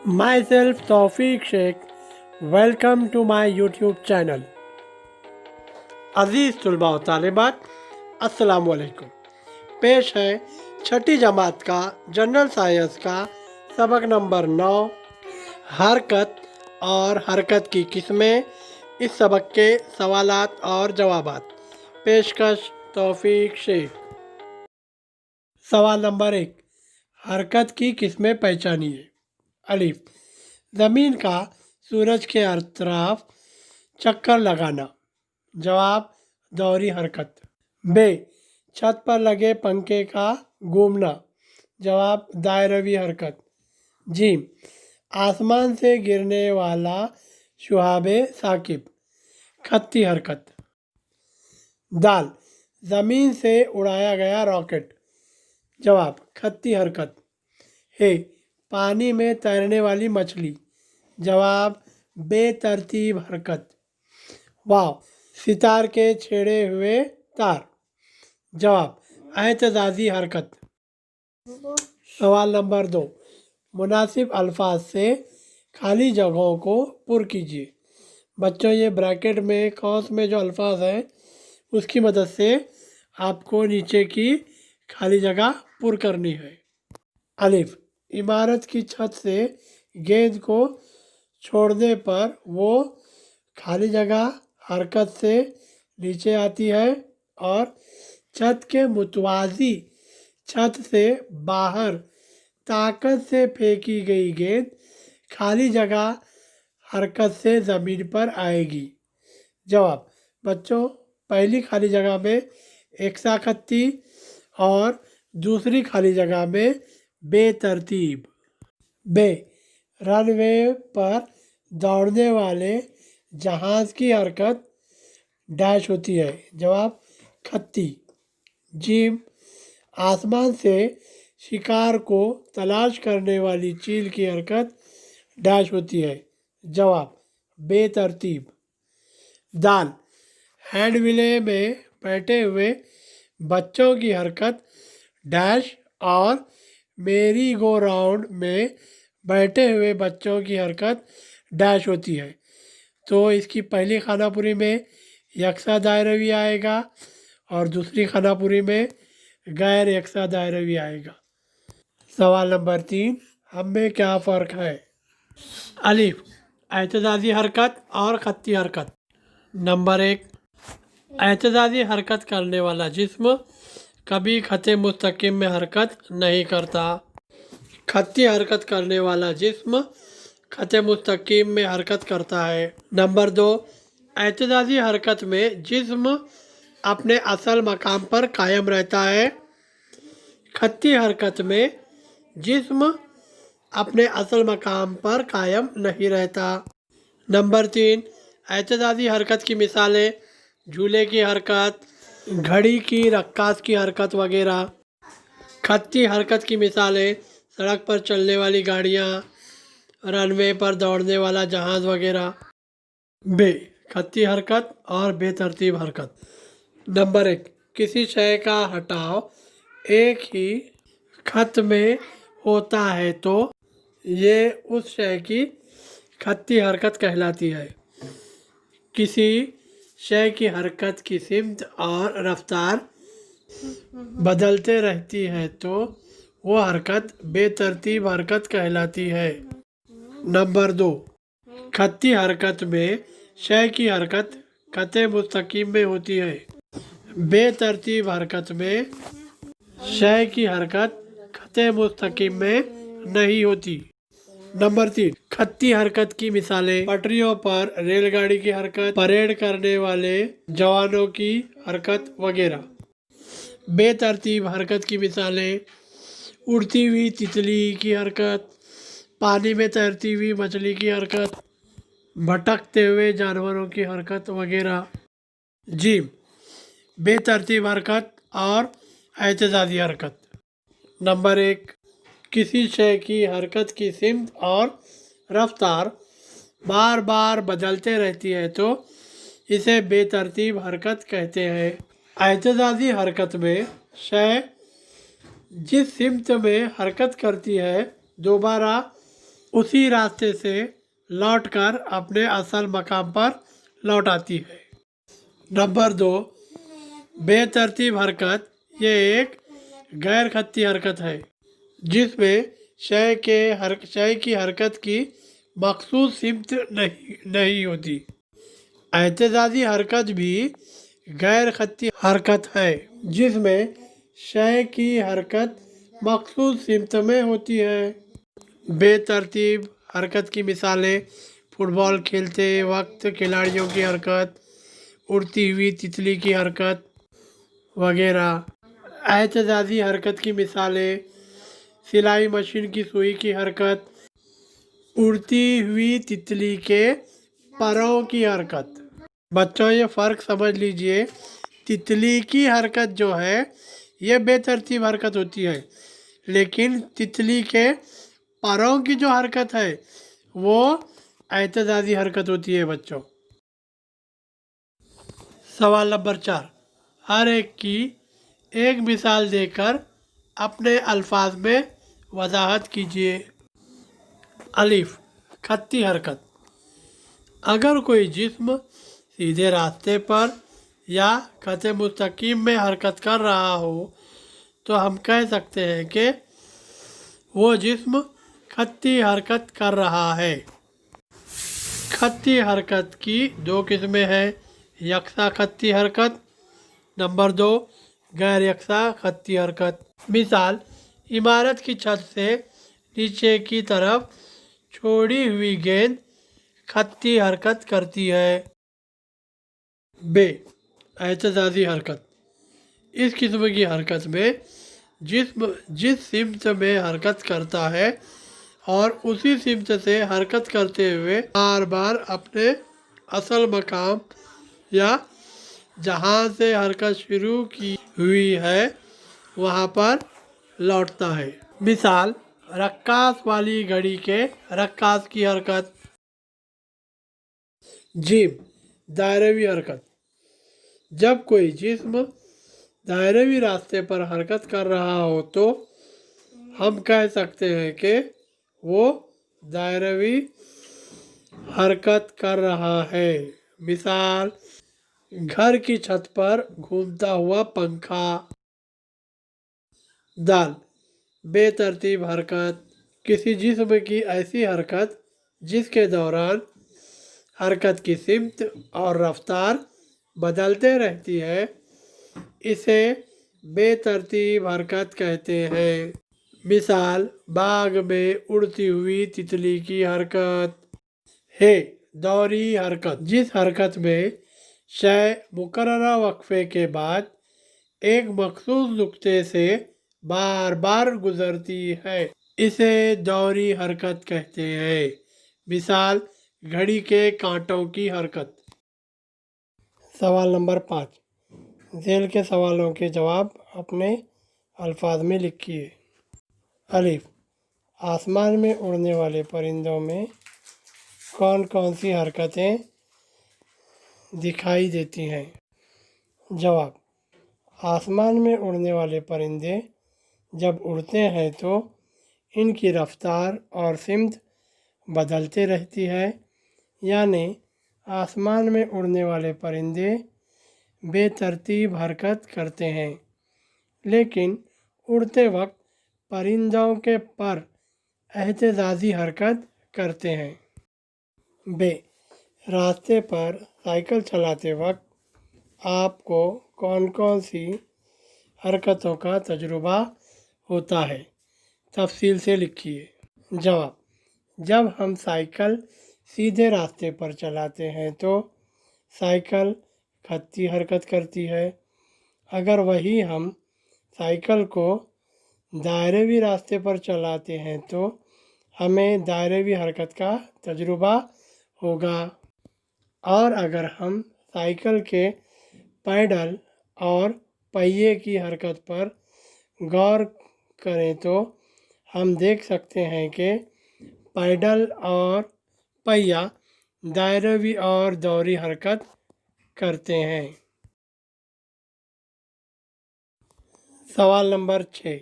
Myself Tawfiq Sheikh, welcome to my YouTube channel. अजीज़ तलबा व तालिबात, अस्सलामु अलैकुम। पेश है छठी जमात का जनरल साइंस का सबक नंबर 9, हरकत और हरकत की किस्में। इस सबक के सवालात और जवाबात। पेशकश तौफीक शेख। सवाल नंबर 1, हरकत की किस्में पहचानिए। अलिफ, ज़मीन का सूरज के अतराफ चक्कर लगाना। जवाब, दौरी हरकत। बे, छत पर लगे पंखे का घूमना। जवाब, दायरवी हरकत। जीम, आसमान से गिरने वाला शुहाबे साकिब। खत्ती हरकत। दाल, ज़मीन से उड़ाया गया रॉकेट। जवाब, खत्ती हरकत। हे, पानी में तैरने वाली मछली। जवाब, बेतरतीब हरकत। वाव, सितार के छेड़े हुए तार। जवाब, एहतजाजी हरकत। सवाल नंबर 2, मुनासिब अल्फाज से खाली जगहों को पुर कीजिए। बच्चों, ये ब्रैकेट में कौस में जो अल्फाज है उसकी मदद से आपको नीचे की खाली जगह पुर करनी है। अलिफ, इमारत की छत से गेंद को छोड़ने पर वो खाली जगह हरकत से नीचे आती है और छत के मुतवाज़ी छत से बाहर ताकत से फेंकी गई गेंद खाली जगह हरकत से ज़मीन पर आएगी। जवाब, बच्चों, पहली खाली जगह में एकसा खत्ती और दूसरी खाली जगह में बेतरतीब। बे, रनवे पर दौड़ने वाले जहाज़ की हरकत डैश होती है। जवाब, खत्ती। जीम, आसमान से शिकार को तलाश करने वाली चील की हरकत डैश होती है। जवाब, बेतरतीब। दाल, हैंडविले में बैठे हुए बच्चों की हरकत डैश और मेरी गो राउंड में बैठे हुए बच्चों की हरकत डैश होती है। तो इसकी पहली खानापुरी में यकसा दायरवी आएगा और दूसरी खानापुरी में गैर यकसा दायरवी आएगा। सवाल नंबर 3, हम में क्या फ़र्क है। अलिफ, एहतजाजी हरकत और खत्ती हरकत। नंबर 1, एहतजाजी हरकत करने वाला जिस्म कभी खत्ते मुस्तकीम में हरकत नहीं करता। खत्ती हरकत करने वाला जिस्म खत्ते मुस्तकीम में हरकत करता है। नंबर 2, एहतजाजी हरकत में जिस्म अपने असल मकाम पर कायम रहता है। खत्ती हरकत में जिस्म अपने असल मकाम पर कायम नहीं रहता। नंबर 3, एहतजाजी हरकत की मिसालें झूले की हरकत, घड़ी की रक्कास की हरकत वगैरह। खत्ती हरकत की मिसालें सड़क पर चलने वाली गाड़ियाँ, रनवे पर दौड़ने वाला जहाज़ वगैरह। बे, खत्ती हरकत और बेतरतीब हरकत। नंबर 1, किसी शय का हटाव एक ही खत में होता है तो ये उस शय की खत्ती हरकत कहलाती है। किसी शय की हरकत की सिमत और रफ्तार बदलते रहती है तो वो हरकत बेतरतीब हरकत कहलाती है। नंबर 2, खत्ती हरकत में शय की हरकत खत्ते मुस्तकीम में होती है। बेतरतीब हरकत में शय की हरकत खत्ते मुस्तकीम में नहीं होती। नंबर 3, खत्ती हरकत की मिसालें पटरियों पर रेलगाड़ी की हरकत, परेड करने वाले जवानों की हरकत वगैरह। बेतरतीब हरकत की मिसालें उड़ती हुई तितली की हरकत, पानी में तैरती हुई मछली की हरकत, भटकते हुए जानवरों की हरकत वगैरह। जीम, बेतरतीब हरकत और एहतजाजी हरकत। नंबर 1, किसी शय की हरकत की सिमत और रफ्तार बार बार बदलते रहती है तो इसे बेतरतीब हरकत कहते हैं। एहतजाजी हरकत में शय जिस सिमत में हरकत करती है दोबारा उसी रास्ते से लौटकर अपने असल मकाम पर लौट आती है। नंबर 2, बेतरतीब हरकत। ये एक गैर खत्ती हरकत है जिसमें शय की हरकत की मखसूस सिमत नहीं होती। एहतजाजी हरकत भी गैर खत्ती हरकत है जिसमें शय की हरकत मखसूस सिमत में होती है। बेतरतीब हरकत की मिसालें: फुटबॉल खेलते वक्त खिलाड़ियों की हरकत, उड़ती हुई तितली की हरकत वगैरह। एहतजाजी हरकत की मिसालें: सिलाई मशीन की सुई की हरकत, उड़ती हुई तितली के परों की हरकत। बच्चों, ये फ़र्क समझ लीजिए। तितली की हरकत जो है ये बेतरतीब हरकत होती है, लेकिन तितली के परों की जो हरकत है वो एहतजाजी हरकत होती है बच्चों। सवाल नंबर 4, हर एक की एक मिसाल देकर अपने अल्फाज में वजाहत कीजिए। अलिफ, खत्ती हरकत। अगर कोई जिस्म सीधे रास्ते पर या खत मुस्तकीम में हरकत कर रहा हो तो हम कह सकते हैं कि वो जिस्म खत्ती हरकत कर रहा है। खत्ती हरकत की 2 किस्में हैं: यकसा खत्ती हरकत, नंबर 2, गैर यकसा खत्ती हरकत। मिसाल: इमारत की छत से नीचे की तरफ छोड़ी हुई गेंद खत्ती हरकत करती है। बे, एहतजाजी हरकत। इस किस्म की हरकत में जिस्म जिस सिमत में हरकत करता है और उसी सिमत से हरकत करते हुए बार बार अपने असल मकाम या जहाँ से हरकत शुरू की हुई है वहाँ पर लौटता है। मिसाल: रक्कास वाली घड़ी के रक्कास की हरकत। जिम, दायरवी हरकत। जब कोई जिस्म दायरवी रास्ते पर हरकत कर रहा हो तो हम कह सकते हैं कि वो दायरवी हरकत कर रहा है। मिसाल: घर की छत पर घूमता हुआ पंखा। दाल, बेतरतीब हरकत। किसी जिस्म की ऐसी हरकत जिसके दौरान हरकत की सिमत और रफ्तार बदलते रहती है, इसे बेतरतीब हरकत कहते हैं। मिसाल: बाग में उड़ती हुई तितली की हरकत। है, दौरी हरकत। जिस हरकत में शय मुकर्ररा वक्फे के बाद एक मखसूस नुक्ते से बार बार गुजरती है, इसे दौरी हरकत कहते हैं। मिसाल: घड़ी के कांटों की हरकत। सवाल नंबर 5, झेल के सवालों के जवाब अपने अल्फाज में लिखिए। अलिफ, आसमान में उड़ने वाले परिंदों में कौन कौन सी हरकतें दिखाई देती हैं? जवाब: आसमान में उड़ने वाले परिंदे जब उड़ते हैं तो इनकी रफ्तार और सिमत बदलते रहती है, यानी आसमान में उड़ने वाले परिंदे बेतरतीब हरकत करते हैं, लेकिन उड़ते वक्त परिंदों के पर एहतजाजी हरकत करते हैं। बे, रास्ते पर साइकिल चलाते वक्त आपको कौन कौन सी हरकतों का तजुर्बा होता है? तफसील से लिखिए। जवाब: जब हम साइकिल सीधे रास्ते पर चलाते हैं तो साइकिल खत्ती हरकत करती है। अगर वही हम साइकिल को दायरवी रास्ते पर चलाते हैं तो हमें दायरवी हरकत का तजुर्बा होगा। और अगर हम साइकिल के पैडल और पहिए की हरकत पर गौर करें तो हम देख सकते हैं कि पैडल और पहिया दायरवी और दौरी हरकत करते हैं। सवाल नंबर 6,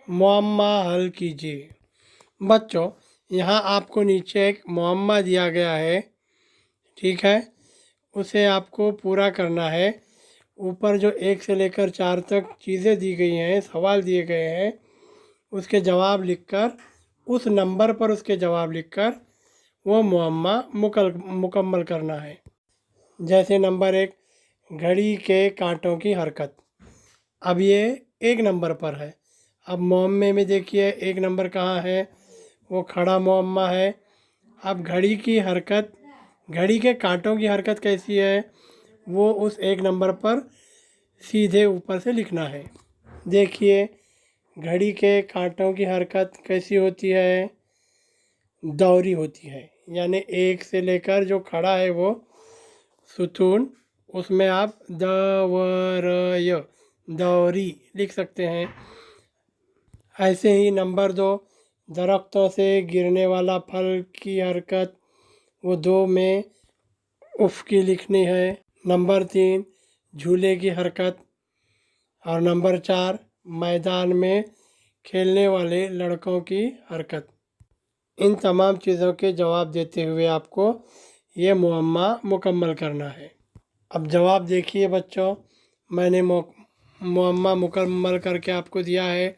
मुअम्मा हल कीजिए। बच्चों, यहाँ आपको नीचे एक मुअम्मा दिया गया है, ठीक है, उसे आपको पूरा करना है। ऊपर जो 1 से लेकर 4 तक चीज़ें दी गई हैं, सवाल दिए गए हैं, उसके जवाब लिखकर, उस नंबर पर उसके जवाब लिखकर वो मुअम्मा मुकम्मल करना है। जैसे नंबर 1, घड़ी के कांटों की हरकत। अब ये 1 नंबर पर है। अब मुअम्मे में देखिए 1 नंबर कहाँ है, वो खड़ा मुअम्मा है। अब घड़ी की हरकत, घड़ी के कांटों की हरकत कैसी है, वो उस 1 नंबर पर सीधे ऊपर से लिखना है। देखिए घड़ी के कांटों की हरकत कैसी होती है, दौरी होती है, यानी 1 से लेकर जो खड़ा है वो सुतून, उसमें आप दवरय दौरी लिख सकते हैं। ऐसे ही नंबर 2, दरख्तों से गिरने वाला फल की हरकत, वो 2 में उफ की लिखनी है। नंबर 3, झूले की हरकत। और नंबर 4, मैदान में खेलने वाले लड़कों की हरकत। इन तमाम चीज़ों के जवाब देते हुए आपको ये मुअम्मा मुकम्मल करना है। अब जवाब देखिए बच्चों, मैंने मुअम्मा मुकम्मल करके आपको दिया है।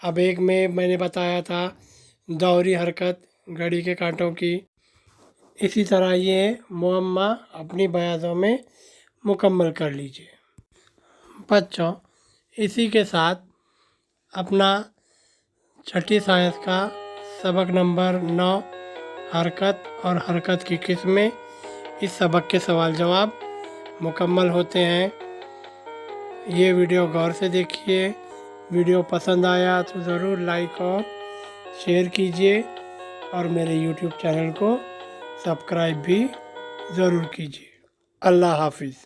अब एक में मैंने बताया था दौरी हरकत घड़ी के कांटों की। इसी तरह ये मुअम्मा अपनी बयानों में मुकम्मल कर लीजिए। बच्चों, इसी के साथ अपना छठी साइंस का सबक नंबर 9, हरकत और हरकत की किस्में, इस सबक के सवाल जवाब मुकम्मल होते हैं। ये वीडियो गौर से देखिए। वीडियो पसंद आया तो ज़रूर लाइक और शेयर कीजिए और मेरे यूट्यूब चैनल को सब्सक्राइब भी ज़रूर कीजिए। अल्लाह हाफिज़।